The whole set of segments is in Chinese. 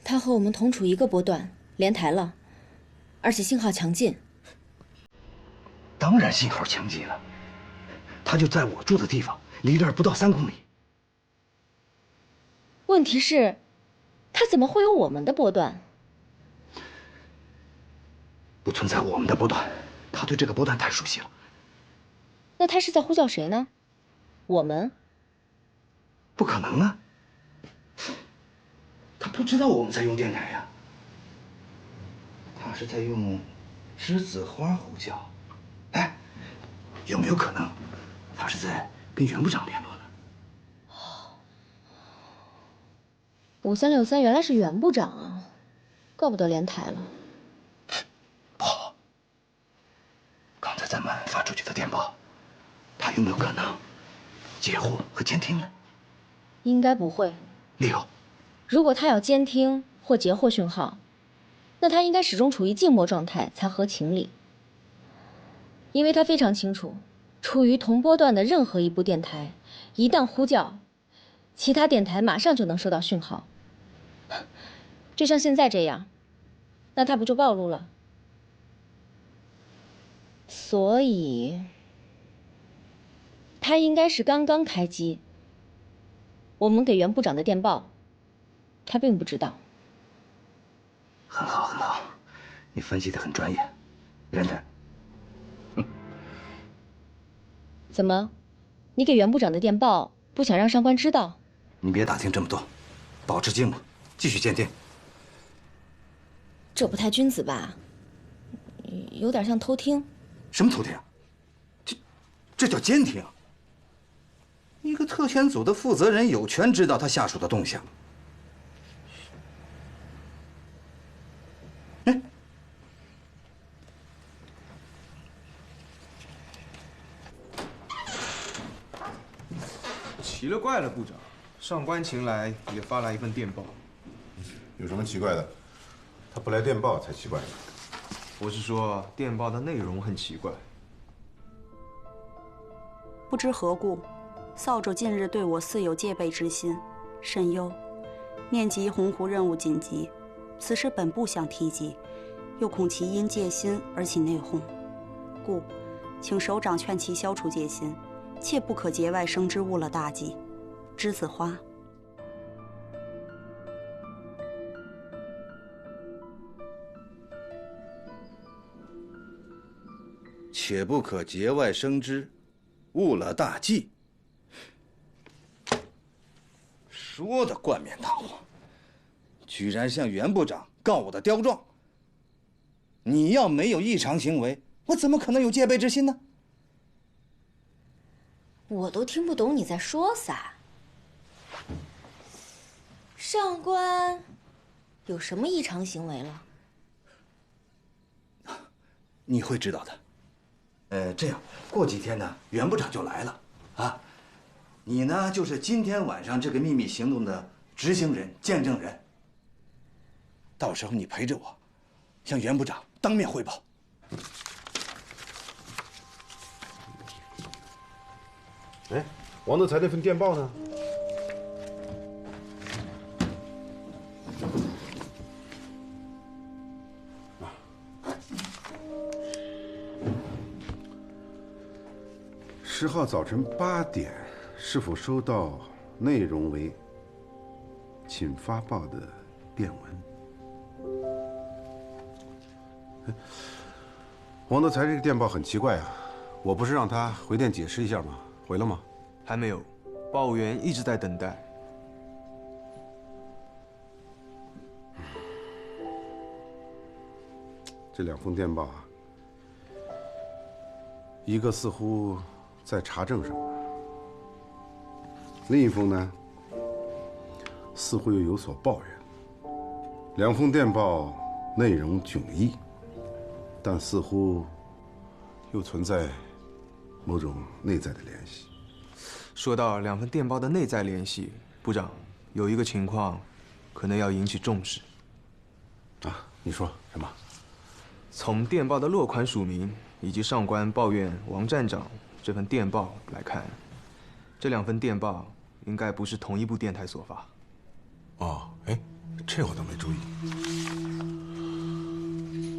他和我们同处一个波段，连台了，而且信号强劲。当然信号强劲了，他就在我住的地方，离这儿不到3公里。问题是，他怎么会有我们的波段？不存在我们的波段，他对这个波段太熟悉了。那他是在呼叫谁呢？我们？不可能啊！他不知道我们在用电台呀。他是在用栀子花呼叫。哎，有没有可能，他是在跟袁部长联络呢5363原来是袁部长啊，怪不得连台了。不好！刚才咱们发出去的电报，他有没有可能截获和监听呢？应该不会。理由？如果他要监听或截获讯号，那他应该始终处于静默状态才合情理。因为他非常清楚，处于同波段的任何一部电台，一旦呼叫，其他电台马上就能收到讯号。就像现在这样，那他不就暴露了？所以，他应该是刚刚开机。我们给袁部长的电报，他并不知道。很好，很好，你分析得很专业，认真。怎么，你给袁部长的电报不想让上官知道？你别打听这么多，保持静默，继续监听。这不太君子吧？有点像偷听。什么偷听？这叫监听。一个特遣组的负责人有权知道他下属的动向。哎，奇了怪了，部长，上官秦来也发来一份电报。有什么奇怪的？他不来电报才奇怪呢。我是说，电报的内容很奇怪。不知何故，扫帚近日对我似有戒备之心，甚忧。念及洪湖任务紧急，此事本不想提及，又恐其因戒心而起内讧，故请首长劝其消除戒心，切不可节外生枝，误了大计。栀子花。且不可节外生枝，误了大计。说的冠冕堂皇，居然向袁部长告我的刁状。你要没有异常行为，我怎么可能有戒备之心呢？我都听不懂你在说啥。上官有什么异常行为了？你会知道的。这样，过几天呢，袁部长就来了啊。你呢，就是今天晚上这个秘密行动的执行人、见证人。到时候你陪着我，向袁部长当面汇报。哎，王德才那份电报呢？10号早晨8点，是否收到内容为请发报的电文？王德才这个电报很奇怪啊，我不是让他回电解释一下吗？回了吗？还没有，报员一直在等待。这2封电报啊，一个似乎在查证什么，另一封呢，似乎又有所抱怨。2封电报内容迥异，但似乎又存在某种内在的联系。说到2份电报的内在联系，部长有一个情况，可能要引起重视。啊，你说什么？从电报的落款署名以及上官抱怨王站长这份电报来看，这2份电报应该不是同一部电台所发。哦，哎，这我倒没注意。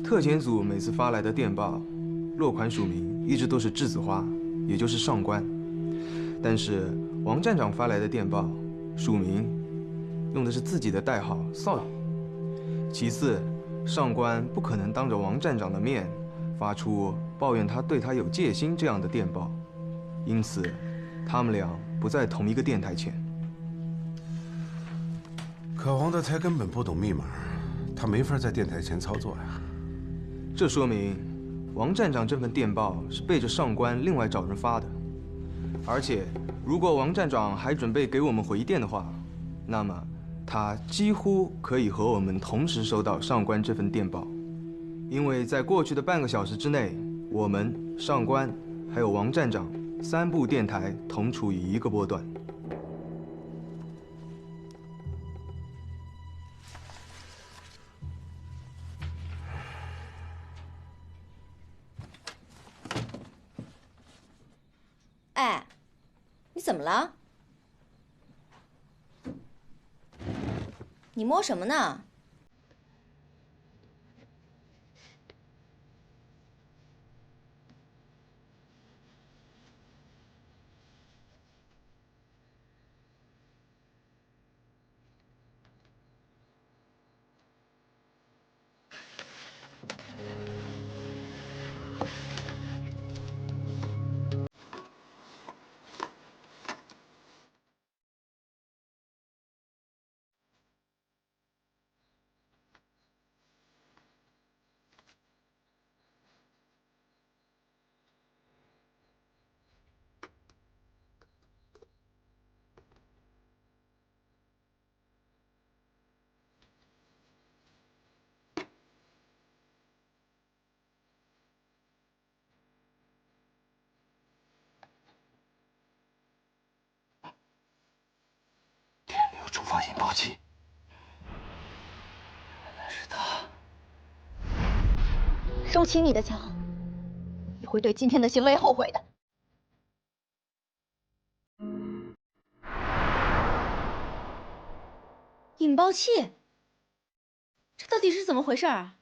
特遣组每次发来的电报，落款署名一直都是栀子花，也就是上官。但是王站长发来的电报，署名用的是自己的代号少爷。其次，上官不可能当着王站长的面发出抱怨他对他有戒心这样的电报，因此，他们俩不在同一个电台前。可王德才根本不懂密码，他没法在电台前操作呀。这说明，王站长这份电报是背着上官另外找人发的。而且，如果王站长还准备给我们回电的话，那么他几乎可以和我们同时收到上官这份电报，因为在过去的半个小时之内，我们、上官还有王站长3部电台同处于一个波段。哎，你怎么了？你摸什么呢？没有重放引爆器，原来是他。收起你的枪，你会对今天的行为后悔的。引爆器，这到底是怎么回事啊？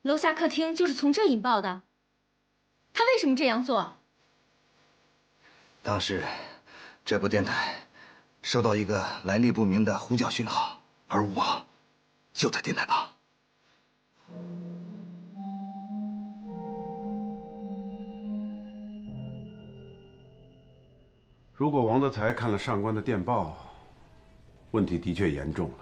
楼下客厅就是从这引爆的。他为什么这样做？当时，这部电台收到一个来历不明的呼叫讯号，而我就在电台旁。如果王德才看了上官的电报，问题的确严重了。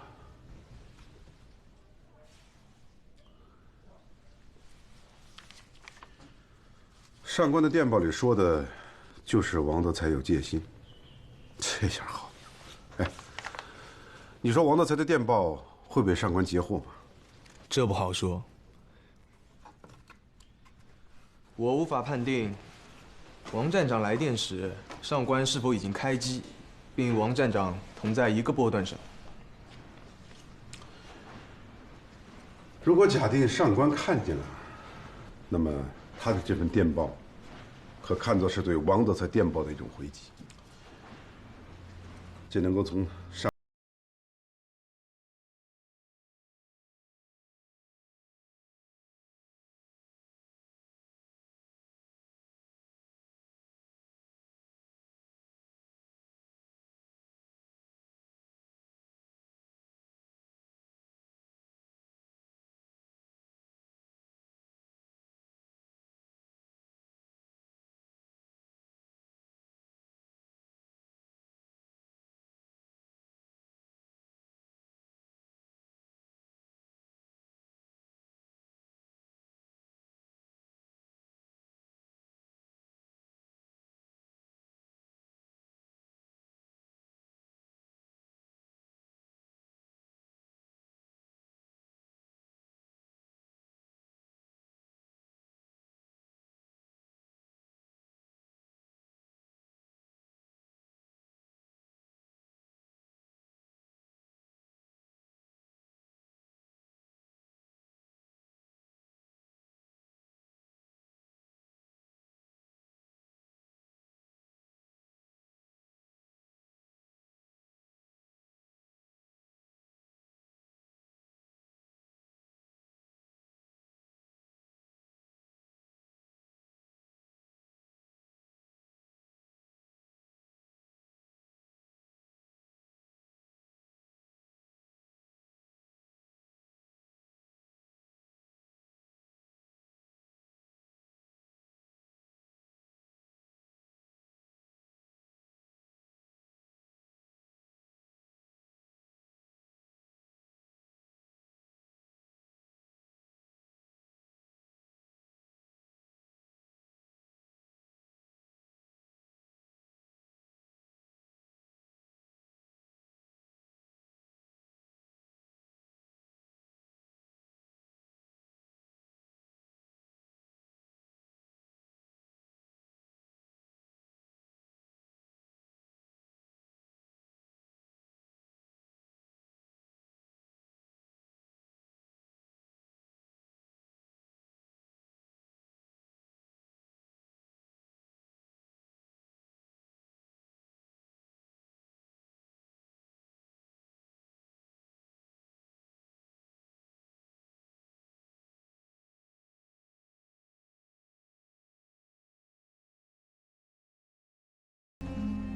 上官的电报里说的，就是王德才有戒心。这下好了，哎，你说王德才的电报会被上官截获吗？这不好说，我无法判定王站长来电时上官是否已经开机，并与王站长同在一个波段上。如果假定上官看见了，那么他的这份电报，可看作是对王德才电报的一种回击。这能够从上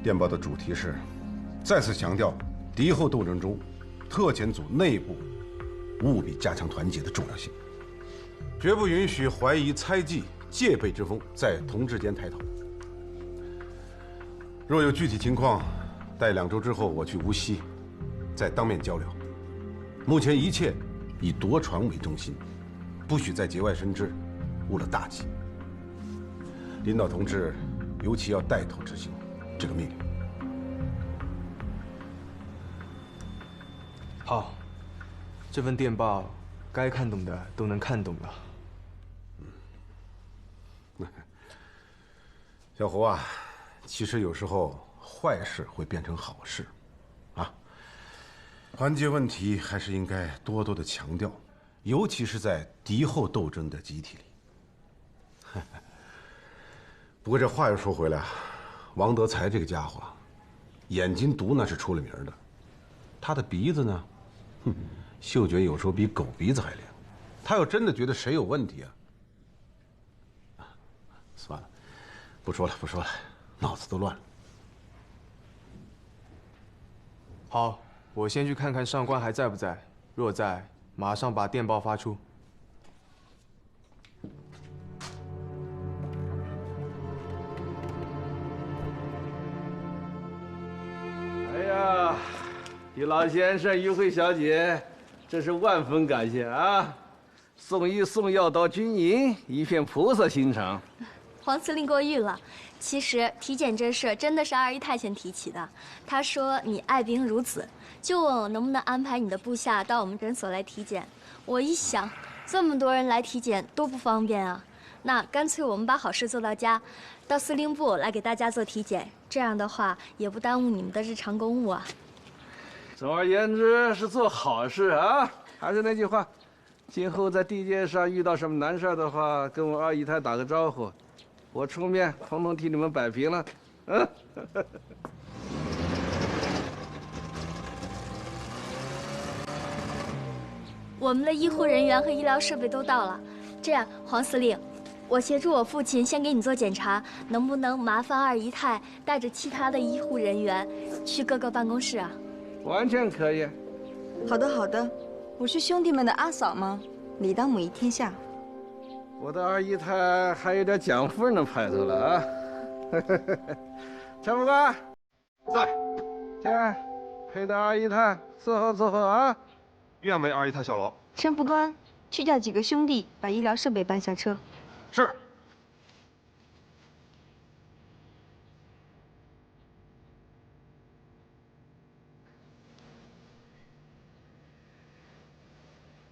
电报的主题是再次强调敌后斗争中特遣组内部务必加强团结的重要性，绝不允许怀疑、猜忌、戒备之风在同志间抬头。若有具体情况，待2周之后我去无锡，再当面交流。目前一切以夺船为中心，不许在节外生枝，误了大计。领导同志尤其要带头执行这个命令。好，这份电报该看懂的都能看懂了。小侯啊，其实有时候坏事会变成好事，啊，团结问题还是应该多多的强调，尤其是在敌后斗争的集体里。不过这话又说回来啊，王德才这个家伙，眼睛毒那是出了名的，他的鼻子呢，嗅觉有时候比狗鼻子还灵。他要真的觉得谁有问题啊，算了，不说了，脑子都乱了。好，我先去看看上官还在不在，若在，马上把电报发出。哎呀，于老先生、于慧小姐，真是万分感谢啊！送医送药到军营，一片菩萨心肠。黄司令过誉了。其实体检这事真的是二姨太先提起的。她说你爱兵如子，就问我能不能安排你的部下到我们诊所来体检。我一想，这么多人来体检多不方便啊，那干脆我们把好事做到家，到司令部来给大家做体检。这样的话也不耽误你们的日常公务啊。总而言之是做好事啊！还是那句话，今后在地界上遇到什么难事的话，跟我二姨太打个招呼，我出面统统替你们摆平了。嗯。我们的医护人员和医疗设备都到了，这样，黄司令，我协助我父亲先给你做检查，能不能麻烦二姨太带着其他的医护人员去各个办公室啊？完全可以。好的，好的。我是兄弟们的阿嫂吗？理当母仪天下。我的二姨太还有点蒋夫人的派头了啊！陈副官在，天，陪着二姨太伺候啊！愿为二姨太效劳。陈副官，去叫几个兄弟把医疗设备搬下车。是。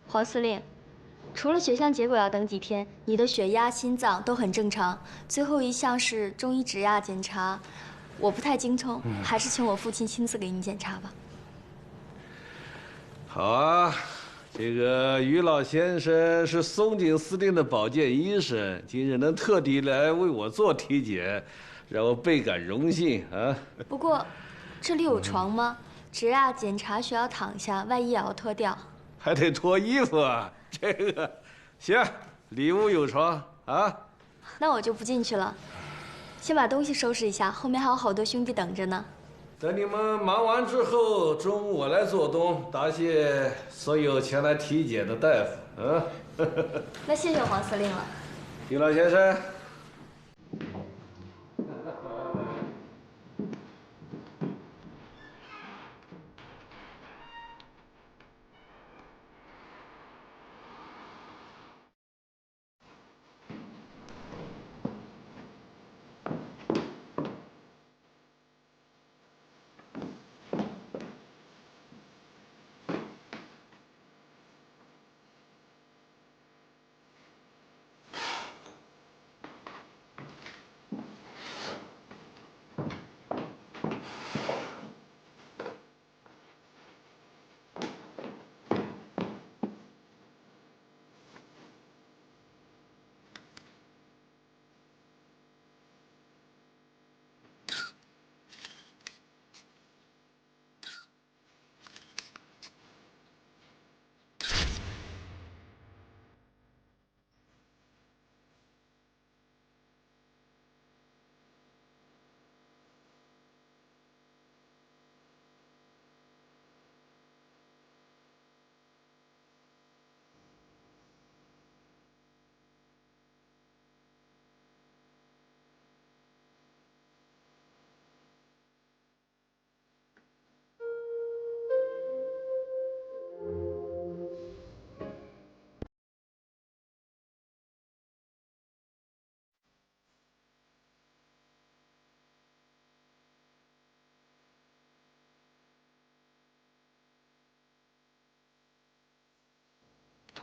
黄司令，除了血象结果要等几天，你的血压、心脏都很正常。最后一项是中医指压检查，我不太精通，还是请我父亲亲自给你检查吧。好啊，这个于老先生是松井司令的保健医生，今日能特地来为我做体检，让我倍感荣幸啊。不过，这里有床吗？指压检查需要躺下，外衣也要脱掉。还得脱衣服啊，这个行，里屋有床啊。那我就不进去了，先把东西收拾一下，后面还有好多兄弟等着呢。等你们忙完之后，中午我来做东，答谢所有前来体检的大夫啊。那谢谢黄司令了，于老先生。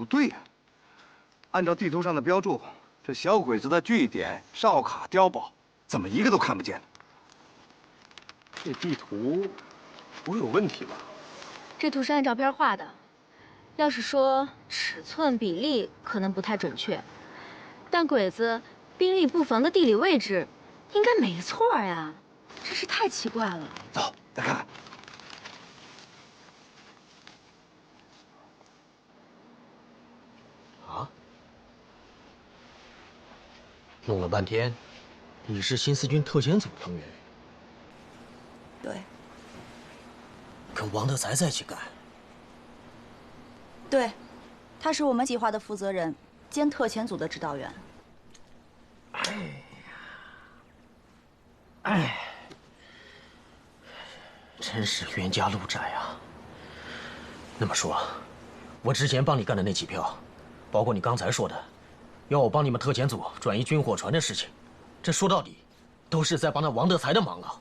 不对呀。按照地图上的标注，这小鬼子的据点哨卡碉堡，怎么一个都看不见呢？这地图不会有问题吧？这图是按照片画的，要是说尺寸比例可能不太准确，但鬼子兵力布防的地理位置应该没错呀，真是太奇怪了。走，再看看。啊？弄了半天，你是新四军特遣组成员？对。跟王德才在一起干？对，他是我们计划的负责人，兼特遣组的指导员。哎，真是冤家路窄啊。那么说，我之前帮你干的那几票，包括你刚才说的，要我帮你们特遣组转移军火船的事情，这说到底，都是在帮那王德才的忙啊。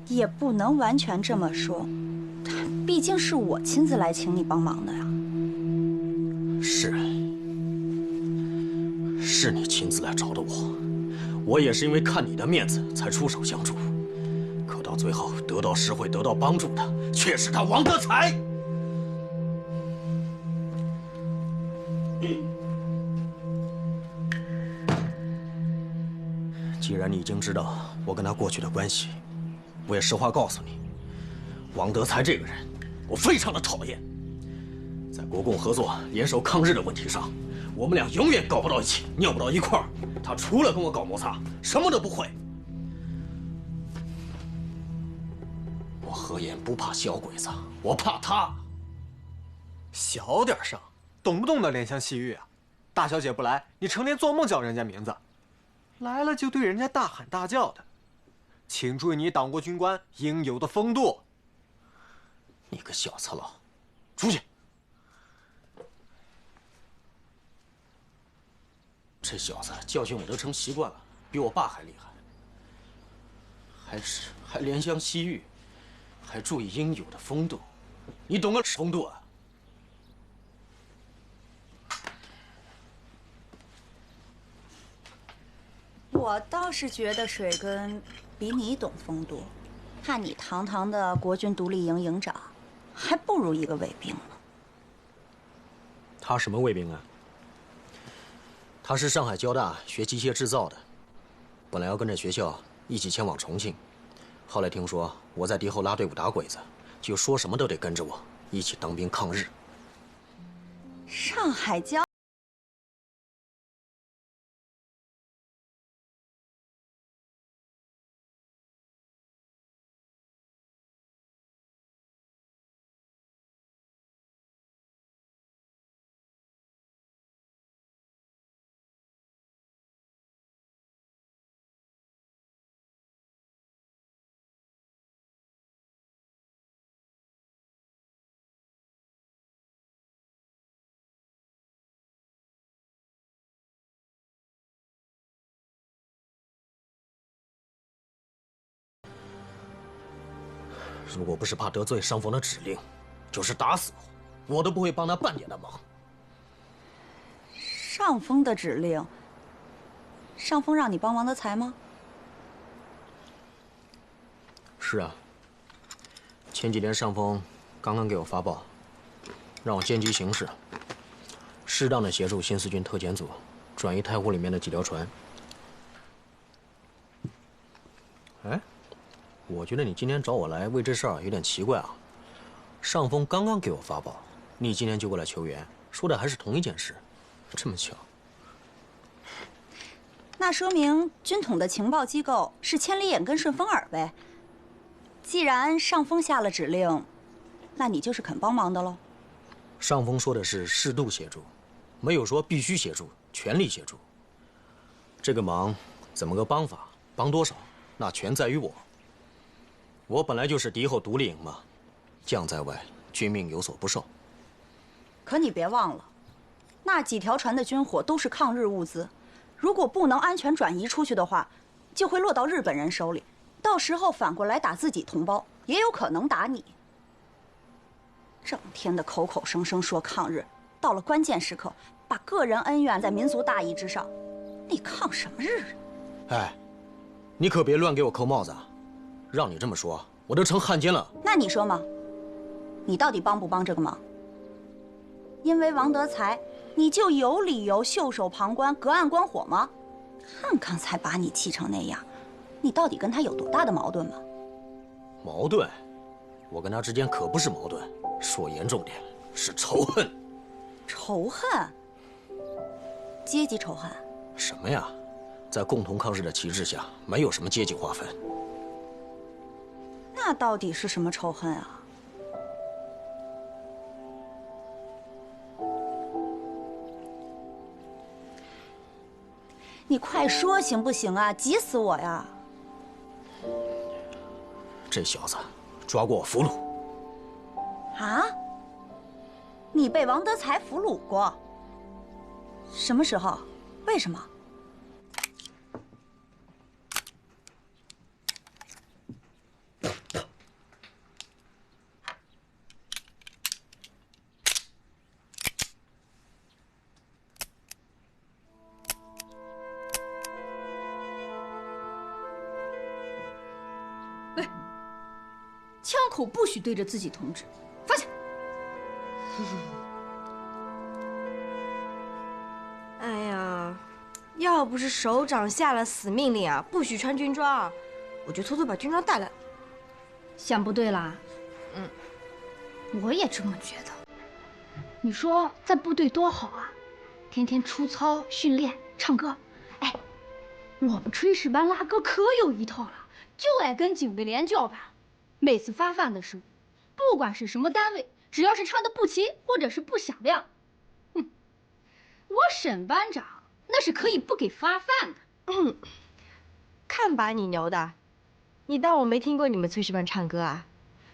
也不能完全这么说，毕竟是我亲自来请你帮忙的呀。是你亲自来找的我，我也是因为看你的面子才出手相助，可到最后得到实惠、得到帮助的却是他王德才。既然你已经知道我跟他过去的关系，我也实话告诉你，王德才这个人，我非常的讨厌。在国共合作、联手抗日的问题上，我们俩永远搞不到一起，尿不到一块儿。他除了跟我搞摩擦，什么都不会。我何言不怕小鬼子，我怕他。小点声，动不动的怜香惜玉啊！大小姐不来，你成天做梦叫人家名字；来了就对人家大喊大叫的，请注意你党国军官应有的风度。你个小次佬，出去！这小子教训我都成习惯了，比我爸还厉害。还怜香惜玉，还注意应有的风度，你懂个风度啊？我倒是觉得水根比你懂风度，看你堂堂的国军独立营营长，还不如一个卫兵呢。他什么卫兵啊？他是上海交大学机械制造的，本来要跟着学校一起前往重庆，后来听说我在敌后拉队伍打鬼子，就说什么都得跟着我一起当兵抗日。上海交。如果不是怕得罪上峰的指令，就是打死我都不会帮他半点的忙。上峰的指令，上峰让你帮王德才吗？是啊，前几天上峰刚刚给我发报，让我见机行事，适当的协助新四军特遣组转移太湖里面的几条船。哎，我觉得你今天找我来为这事儿有点奇怪啊。上峰刚刚给我发报，你今天就过来求援，说的还是同一件事，这么巧。那说明军统的情报机构是千里眼跟顺风耳呗。既然上峰下了指令，那你就是肯帮忙的喽。上峰说的是适度协助，没有说必须协助、全力协助。这个忙怎么个帮法，帮多少，那全在于我。我本来就是敌后独立营嘛，将在外，军命有所不受。可你别忘了，那几条船的军火都是抗日物资，如果不能安全转移出去的话，就会落到日本人手里，到时候反过来打自己同胞，也有可能打你。整天的口口声声说抗日，到了关键时刻，把个人恩怨在民族大义之上，你抗什么日？哎，你可别乱给我扣帽子啊！让你这么说，我都成汉奸了。那你说嘛？你到底帮不帮这个忙？因为王德才，你就有理由袖手旁观、隔岸观火吗？看刚才把你气成那样，你到底跟他有多大的矛盾吗？矛盾？我跟他之间可不是矛盾，说严重点是仇恨。仇恨？阶级仇恨？什么呀？在共同抗日的旗帜下，没有什么阶级划分。那到底是什么仇恨啊？你快说行不行啊？急死我呀！这小子抓过我俘虏。啊？你被王德才俘虏过？什么时候？为什么？枪口不许对着自己同志，放下。哎呀，要不是首长下了死命令啊，不许穿军装，我就偷偷把军装带来了。想不对啦。我也这么觉得。你说在部队多好啊，天天出操、训练、唱歌。哎，我们炊事班拉歌可有一套了，就爱跟警卫连叫板。每次发饭的时候，不管是什么单位，只要是唱的不齐或者是不响亮，我沈班长那是可以不给发饭的。看把你牛的，你当我没听过你们炊事班唱歌啊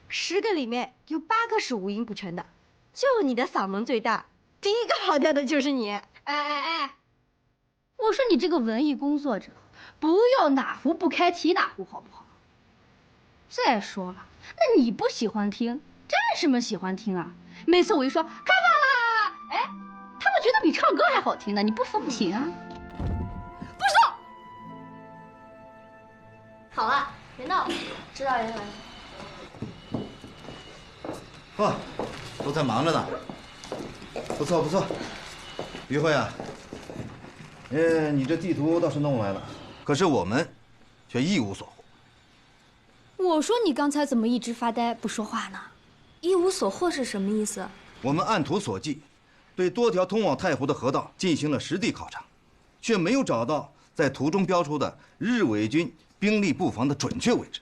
？10个里面有8个是五音不全的，就你的嗓门最大，第一个跑调的就是你。哎，我说你这个文艺工作者，不要哪壶不开提哪壶，好不好？再说了，那你不喜欢听，占什么喜欢听啊？每次我一说开饭啦，哎，他们觉得比唱歌还好听呢，你不服不行啊！不许动！好了，别闹了，指导员来了。嚯，都在忙着呢。不错不错，于慧啊，你这地图倒是弄来了，可是我们却一无所获。我说你刚才怎么一直发呆不说话呢？一无所获是什么意思？我们按图索骥，对多条通往太湖的河道进行了实地考察，却没有找到在图中标出的日伪军兵力布防的准确位置。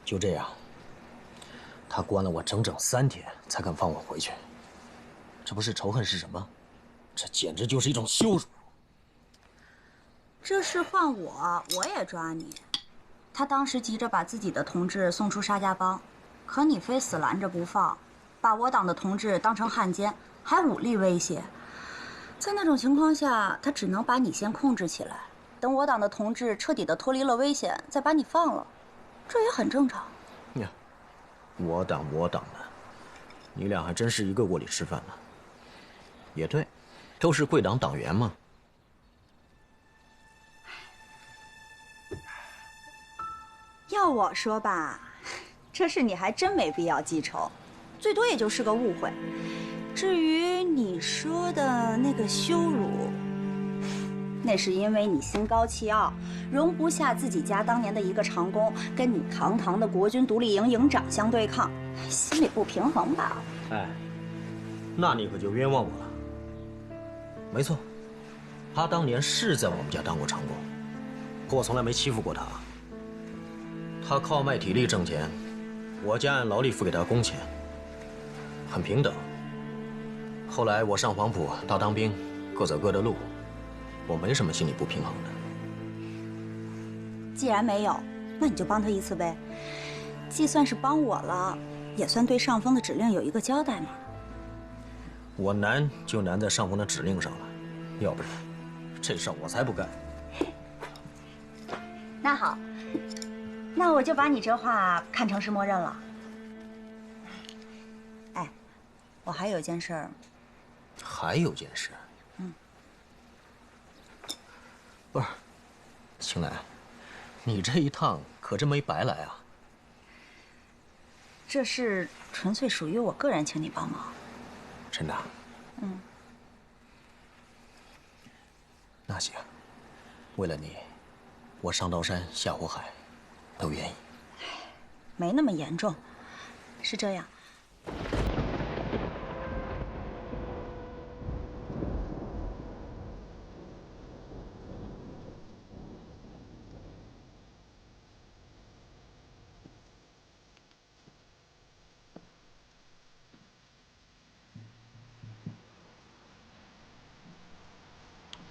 就这样，他关了我整整3天，才肯放我回去。这不是仇恨是什么？这简直就是一种羞辱。这事换我，我也抓你。他当时急着把自己的同志送出沙家浜，可你非死拦着不放，把我党的同志当成汉奸，还武力威胁。在那种情况下，他只能把你先控制起来，等我党的同志彻底的脱离了危险，再把你放了，这也很正常。呀，我党的，你俩还真是一个锅里吃饭呢。也对，都是贵党党员嘛。要我说吧，这事你还真没必要记仇，最多也就是个误会。至于你说的那个羞辱，那是因为你心高气傲，容不下自己家当年的一个长工跟你堂堂的国军独立营营长相对抗，心里不平衡罢了。哎，那你可就冤枉我了。没错，他当年是在我们家当过长工，可我从来没欺负过他。他靠卖体力挣钱，我家按劳力付给他工钱，很平等。后来我上黄埔，他当兵，各走各的路，我没什么心里不平衡的。既然没有，那你就帮他一次呗，既算是帮我了，也算对上峰的指令有一个交代嘛。我难就难在上峰的指令上了，要不然这事儿我才不干。那好，那我就把你这话看成是默认了。哎，我还有件事儿。还有件事。不是，青兰，你这一趟可真没白来啊。这事纯粹属于我个人，请你帮忙。真的？嗯。那行，为了你，我上刀山下火海，都愿意。没那么严重，是这样。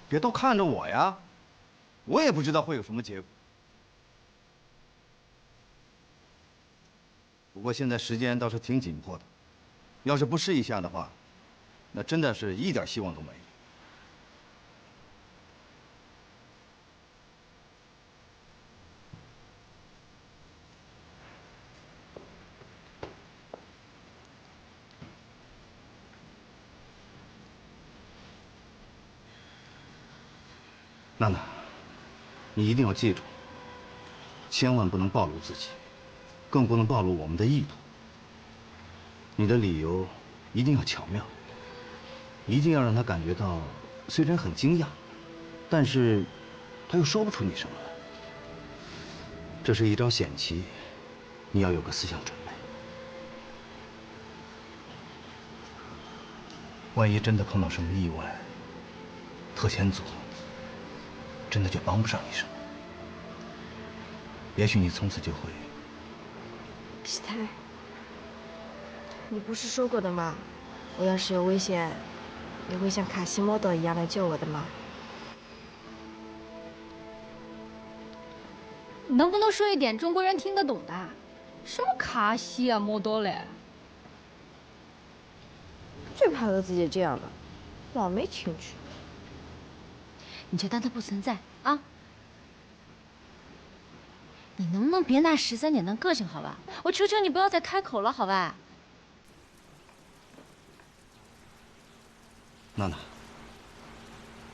别都看着我呀，我也不知道会有什么结果。不过现在时间倒是挺紧迫的，要是不试一下的话，那真的是一点希望都没有。娜娜，你一定要记住，千万不能暴露自己，更不能暴露我们的意图。你的理由一定要巧妙，一定要让他感觉到，虽然很惊讶，但是他又说不出你什么来。这是一招险棋，你要有个思想准备。万一真的碰到什么意外，特遣组真的就帮不上你什么。也许你从此就会……喜太，你不是说过的吗？我要是有危险，你会像卡西莫多一样来救我的吗？能不能说一点中国人听得懂的？什么卡西啊，莫多嘞？最怕和自己这样的，老没情趣。你就当它不存在啊！你能不能别拿13点当个性好吧？我求求你不要再开口了好吧？娜娜，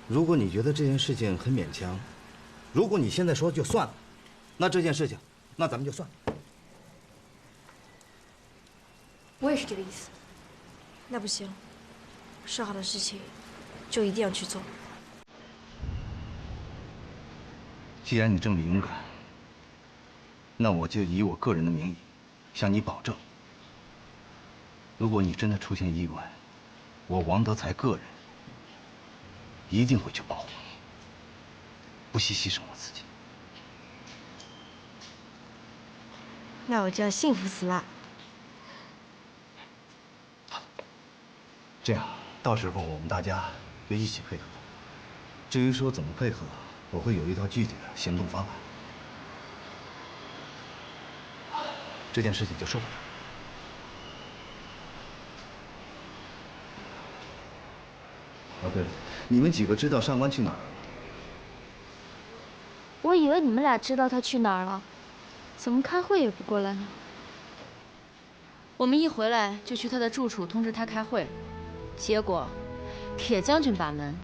如果你觉得这件事情很勉强，如果你现在说就算了，那这件事情，那咱们就算了。我也是这个意思。那不行，说好的事情就一定要去做。既然你这么勇敢，那我就以我个人的名义，向你保证，如果你真的出现意外，我王德才个人一定会去保护你，不惜牺牲我自己。那我就要幸福死了。这样，到时候我们大家就一起配合。至于说怎么配合，我会有一套具体的行动方案。这件事情就说到这儿。哦，对了，你们几个知道上官去哪儿了吗？我以为你们俩知道他去哪儿了，怎么开会也不过来呢？我们一回来就去他的住处通知他开会，结果铁将军把门。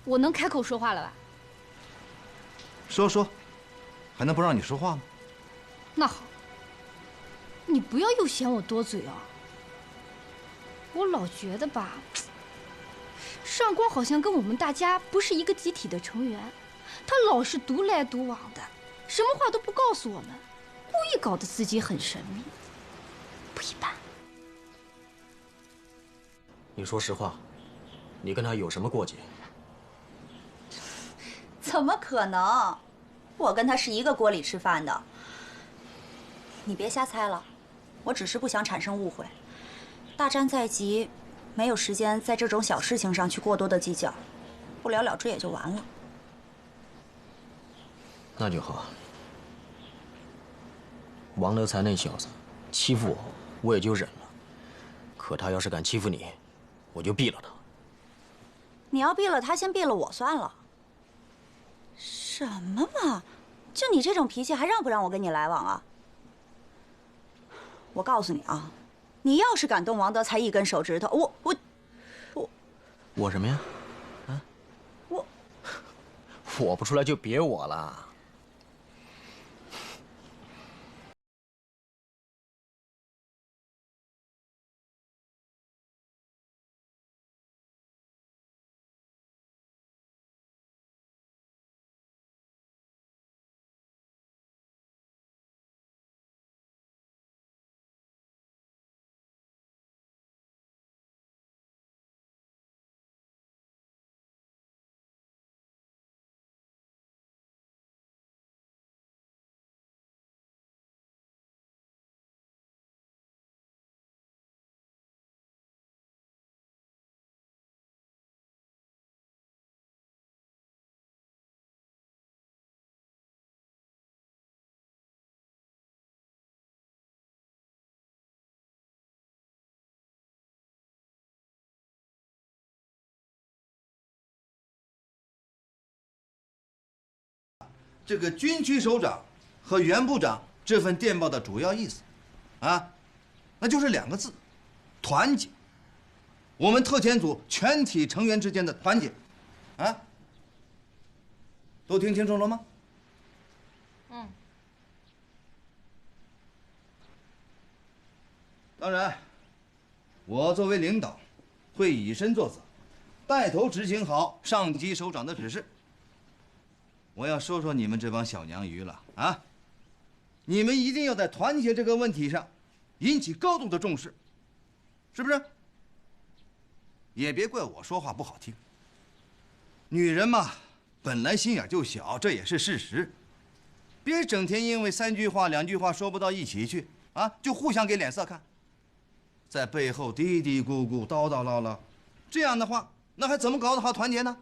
我能开口说话了吧？说，还能不让你说话吗？那好，你不要又嫌我多嘴啊。我老觉得吧，上官好像跟我们大家不是一个集体的成员，他老是独来独往的，什么话都不告诉我们，故意搞得自己很神秘，不一般。你说实话，你跟他有什么过节？怎么可能？我跟他是一个锅里吃饭的。你别瞎猜了，我只是不想产生误会。大战在即，没有时间在这种小事情上去过多的计较，不了了之也就完了。那就好。王德才那小子欺负我，我也就忍了。可他要是敢欺负你，我就毙了他。你要毙了他，先毙了我算了。什么嘛！就你这种脾气，还让不让我跟你来往啊？我告诉你啊，你要是敢动王德才一根手指头，我什么呀？啊？我不出来就别我了。这个军区首长和袁部长这份电报的主要意思，啊，那就是2个字：团结。我们特遣组全体成员之间的团结，啊，都听清楚了吗？嗯。当然，我作为领导，会以身作则，带头执行好上级首长的指示。我要说说你们这帮小娘鱼了啊！你们一定要在团结这个问题上引起高度的重视，是不是？也别怪我说话不好听。女人嘛，本来心眼就小，这也是事实。别整天因为3句话2句话说不到一起去啊，就互相给脸色看，在背后嘀嘀咕咕、叨叨唠唠，这样的话，那还怎么搞得好团结呢？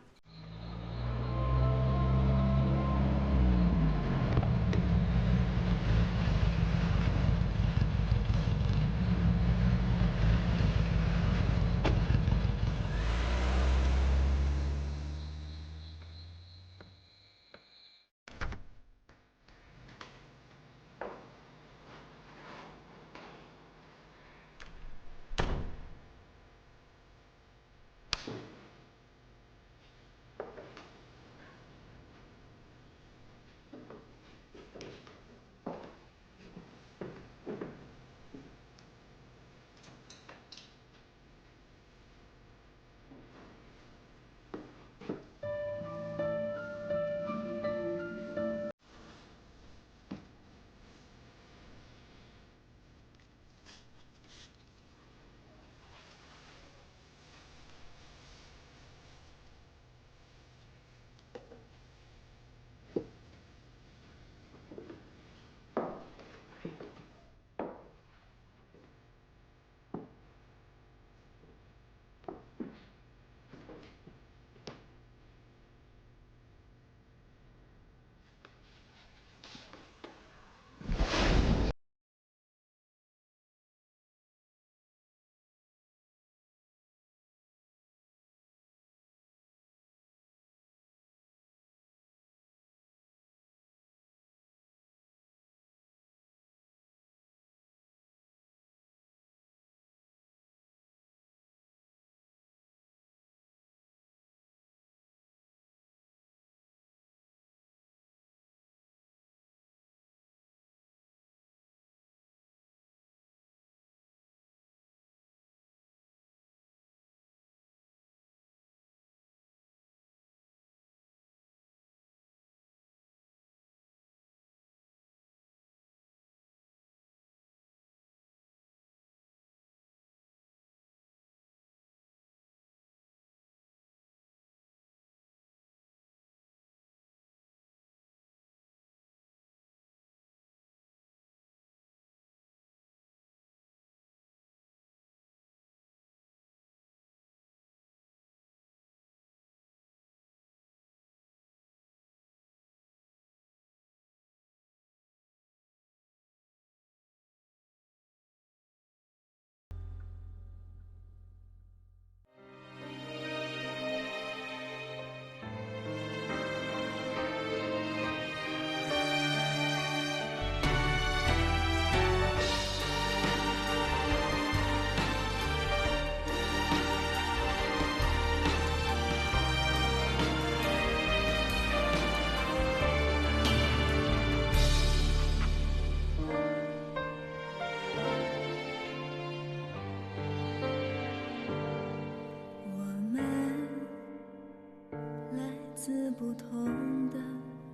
自不同的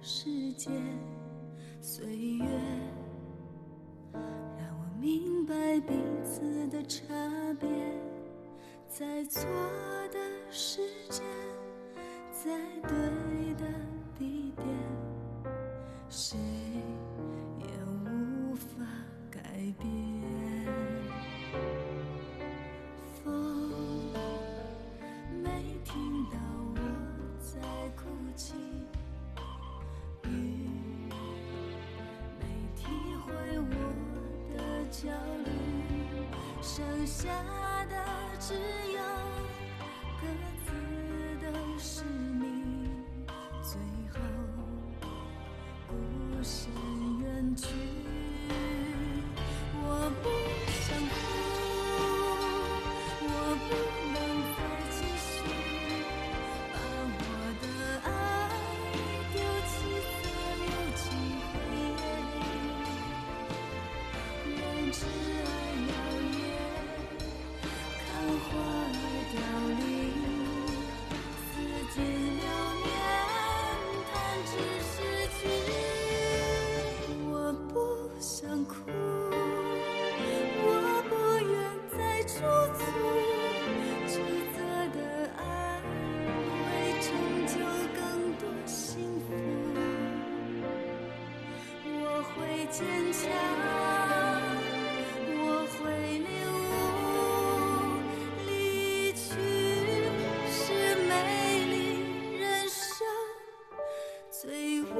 世界，岁月让我明白彼此的差别，在错的时间，在对的地点，谁也无法改变。风没听到我在哭泣，雨没体会我的焦虑，剩下的只有各自的使命，最后孤身远去。我不想哭，我不能再继续把我的爱丢弃在无尽黑夜，让挚爱摇曳，看花儿凋零，四季流年，弹指逝去。我不想哭，我不愿再驻足，曲折的爱会成就更多幸福。我会坚强，我会领悟，离去是美丽人生最完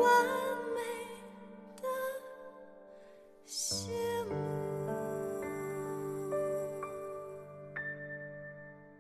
美